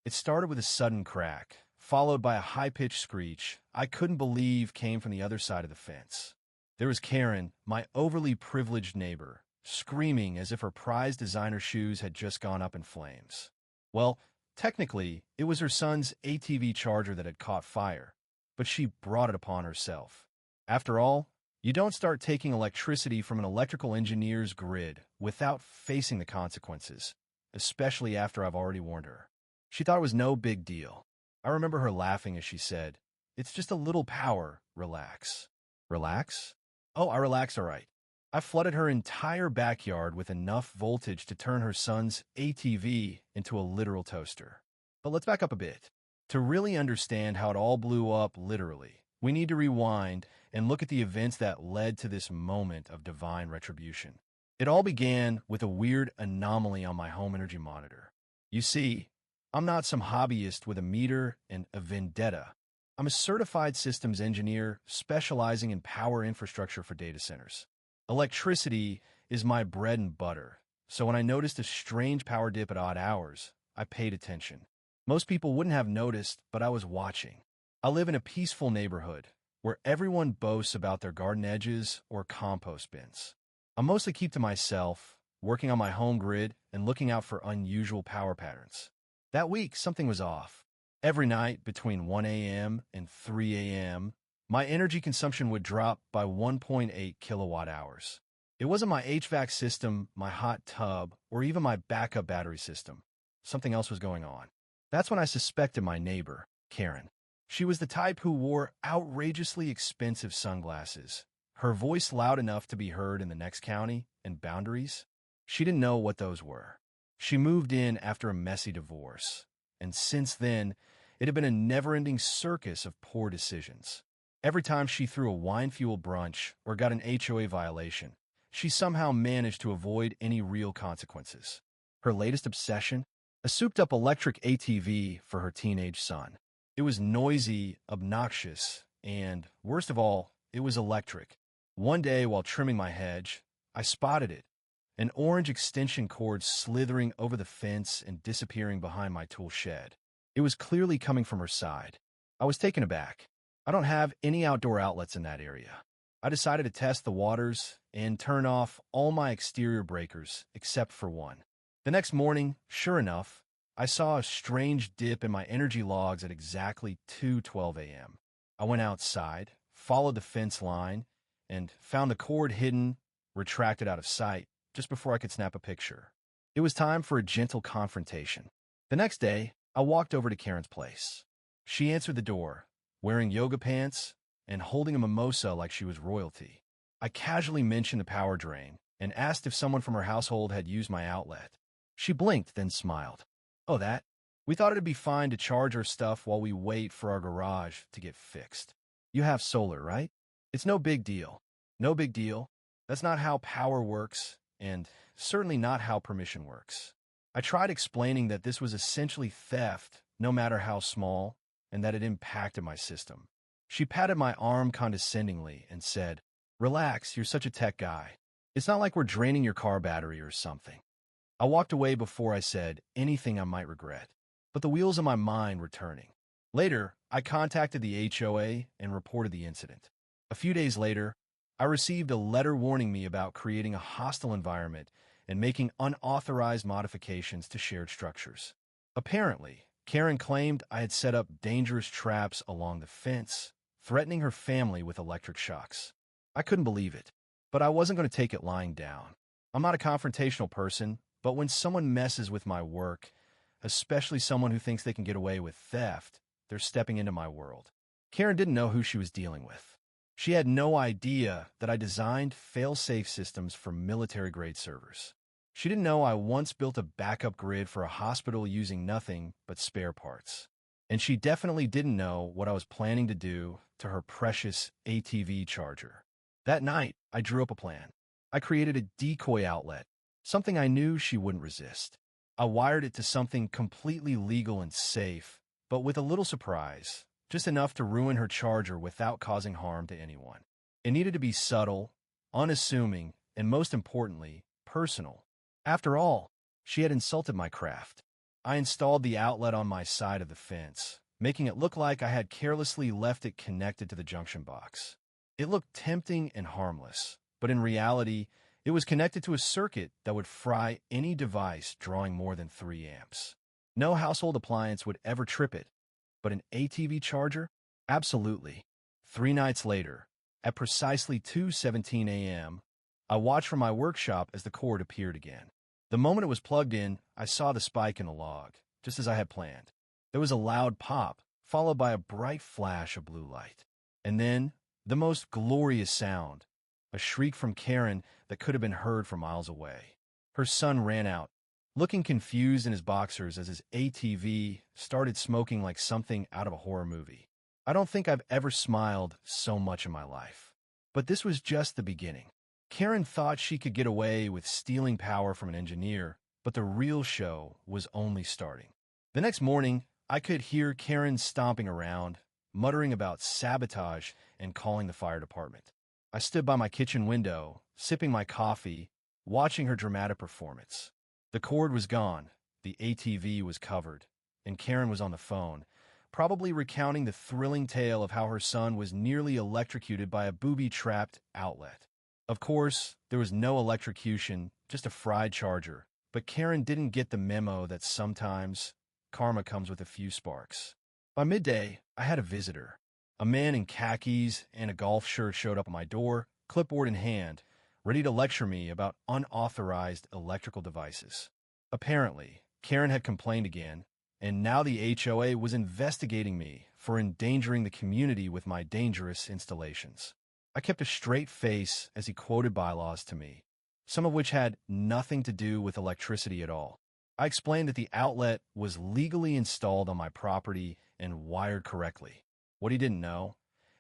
It started with a sudden crack, followed by a high-pitched screech I couldn't believe came from the other side of the fence. There was Karen, my overly privileged neighbor, screaming as if her prized designer shoes had just gone up in flames. Well, technically, it was her son's ATV charger that had caught fire, but she brought it upon herself. After all, you don't start taking electricity from an electrical engineer's grid without facing the consequences, especially after I've already warned her. She thought it was no big deal. I remember her laughing as she said, "It's just a little power, relax." Relax? Oh, I relaxed all right. I flooded her entire backyard with enough voltage to turn her son's ATV into a literal toaster. But let's back up a bit. To really understand how it all blew up literally, we need to rewind and look at the events that led to this moment of divine retribution. It all began with a weird anomaly on my home energy monitor. You see, I'm not some hobbyist with a meter and a vendetta. I'm a certified systems engineer specializing in power infrastructure for data centers. Electricity is my bread and butter, so when I noticed a strange power dip at odd hours, I paid attention. Most people wouldn't have noticed, but I was watching. I live in a peaceful neighborhood where everyone boasts about their garden edges or compost bins. I mostly keep to myself, working on my home grid and looking out for unusual power patterns. That week, something was off. Every night between 1 a.m. and 3 a.m., my energy consumption would drop by 1.8 kilowatt hours. It wasn't my HVAC system, my hot tub, or even my backup battery system. Something else was going on. That's when I suspected my neighbor, Karen. She was the type who wore outrageously expensive sunglasses, her voice loud enough to be heard in the next county and boundaries. She didn't know what those were. She moved in after a messy divorce, and since then, it had been a never-ending circus of poor decisions. Every time she threw a wine-fueled brunch or got an HOA violation, she somehow managed to avoid any real consequences. Her latest obsession? A souped-up electric ATV for her teenage son. It was noisy, obnoxious, and, worst of all, it was electric. One day, while trimming my hedge, I spotted it. An orange extension cord slithering over the fence and disappearing behind my tool shed. It was clearly coming from her side. I was taken aback. I don't have any outdoor outlets in that area. I decided to test the waters and turn off all my exterior breakers except for one. The next morning, sure enough, I saw a strange dip in my energy logs at exactly 2:12 a.m. I went outside, followed the fence line, and found the cord hidden, retracted out of sight, just before I could snap a picture. It was time for a gentle confrontation. The next day, I walked over to Karen's place. She answered the door, wearing yoga pants and holding a mimosa like she was royalty. I casually mentioned the power drain and asked if someone from her household had used my outlet. She blinked, then smiled. "Oh, that? We thought it'd be fine to charge our stuff while we wait for our garage to get fixed. You have solar, right? It's no big deal." No big deal. That's not how power works, and certainly not how permission works. I tried explaining that this was essentially theft, no matter how small, and that it impacted my system. She patted my arm condescendingly and said, "Relax, you're such a tech guy. It's not like we're draining your car battery or something." I walked away before I said anything I might regret, but the wheels of my mind were turning. Later, I contacted the HOA and reported the incident. A few days later, I received a letter warning me about creating a hostile environment and making unauthorized modifications to shared structures. Apparently, Karen claimed I had set up dangerous traps along the fence, threatening her family with electric shocks. I couldn't believe it, but I wasn't going to take it lying down. I'm not a confrontational person, but when someone messes with my work, especially someone who thinks they can get away with theft, they're stepping into my world. Karen didn't know who she was dealing with. She had no idea that I designed fail-safe systems for military-grade servers. She didn't know I once built a backup grid for a hospital using nothing but spare parts. And she definitely didn't know what I was planning to do to her precious ATV charger. That night, I drew up a plan. I created a decoy outlet, something I knew she wouldn't resist. I wired it to something completely legal and safe, but with a little surprise. Just enough to ruin her charger without causing harm to anyone. It needed to be subtle, unassuming, and most importantly, personal. After all, she had insulted my craft. I installed the outlet on my side of the fence, making it look like I had carelessly left it connected to the junction box. It looked tempting and harmless, but in reality, it was connected to a circuit that would fry any device drawing more than 3 amps. No household appliance would ever trip it, but an ATV charger? Absolutely. 3 nights later, at precisely 2:17 a.m., I watched from my workshop as the cord appeared again. The moment it was plugged in, I saw the spike in the log, just as I had planned. There was a loud pop, followed by a bright flash of blue light. And then, the most glorious sound, a shriek from Karen that could have been heard from miles away. Her son ran out, looking confused in his boxers as his ATV started smoking like something out of a horror movie. I don't think I've ever smiled so much in my life. But this was just the beginning. Karen thought she could get away with stealing power from an engineer, but the real show was only starting. The next morning, I could hear Karen stomping around, muttering about sabotage and calling the fire department. I stood by my kitchen window, sipping my coffee, watching her dramatic performance. The cord was gone, the ATV was covered, and Karen was on the phone, probably recounting the thrilling tale of how her son was nearly electrocuted by a booby-trapped outlet. Of course, there was no electrocution, just a fried charger, but Karen didn't get the memo that sometimes karma comes with a few sparks. By midday, I had a visitor. A man in khakis and a golf shirt showed up at my door, clipboard in hand, ready to lecture me about unauthorized electrical devices. Apparently, Karen had complained again, and now the HOA was investigating me for endangering the community with my dangerous installations. I kept a straight face as he quoted bylaws to me, some of which had nothing to do with electricity at all. I explained that the outlet was legally installed on my property and wired correctly. What he didn't know,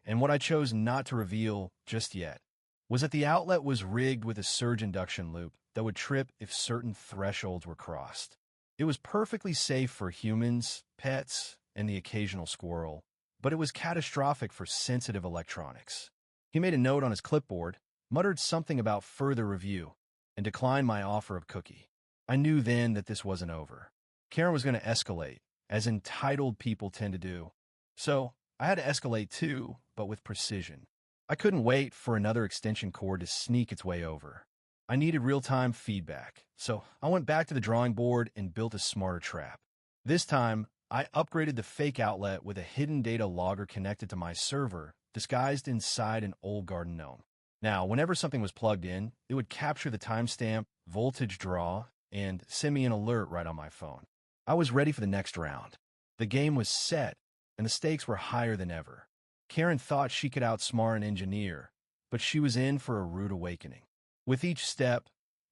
and what I chose not to reveal just yet, was that the outlet was rigged with a surge induction loop that would trip if certain thresholds were crossed. It was perfectly safe for humans, pets, and the occasional squirrel, but it was catastrophic for sensitive electronics. He made a note on his clipboard, muttered something about further review, and declined my offer of cookie. I knew then that this wasn't over. Karen was going to escalate, as entitled people tend to do. So I had to escalate too, but with precision. I couldn't wait for another extension cord to sneak its way over. I needed real-time feedback, so I went back to the drawing board and built a smarter trap. This time, I upgraded the fake outlet with a hidden data logger connected to my server, disguised inside an old garden gnome. Now, whenever something was plugged in, it would capture the timestamp, voltage draw, and send me an alert right on my phone. I was ready for the next round. The game was set, and the stakes were higher than ever. Karen thought she could outsmart an engineer, but she was in for a rude awakening. With each step,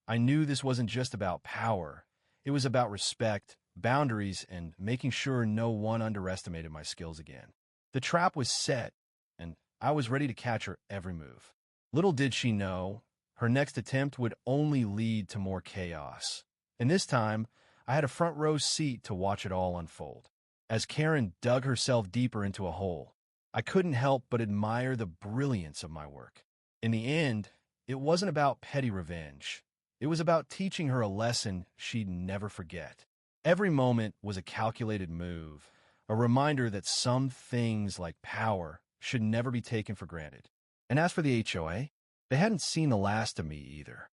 I knew this wasn't just about power. It was about respect, boundaries, and making sure no one underestimated my skills again. The trap was set, and I was ready to catch her every move. Little did she know, her next attempt would only lead to more chaos. And this time, I had a front row seat to watch it all unfold. As Karen dug herself deeper into a hole, I couldn't help but admire the brilliance of my work. In the end, it wasn't about petty revenge. It was about teaching her a lesson she'd never forget. Every moment was a calculated move, a reminder that some things like power should never be taken for granted. And as for the HOA, they hadn't seen the last of me either.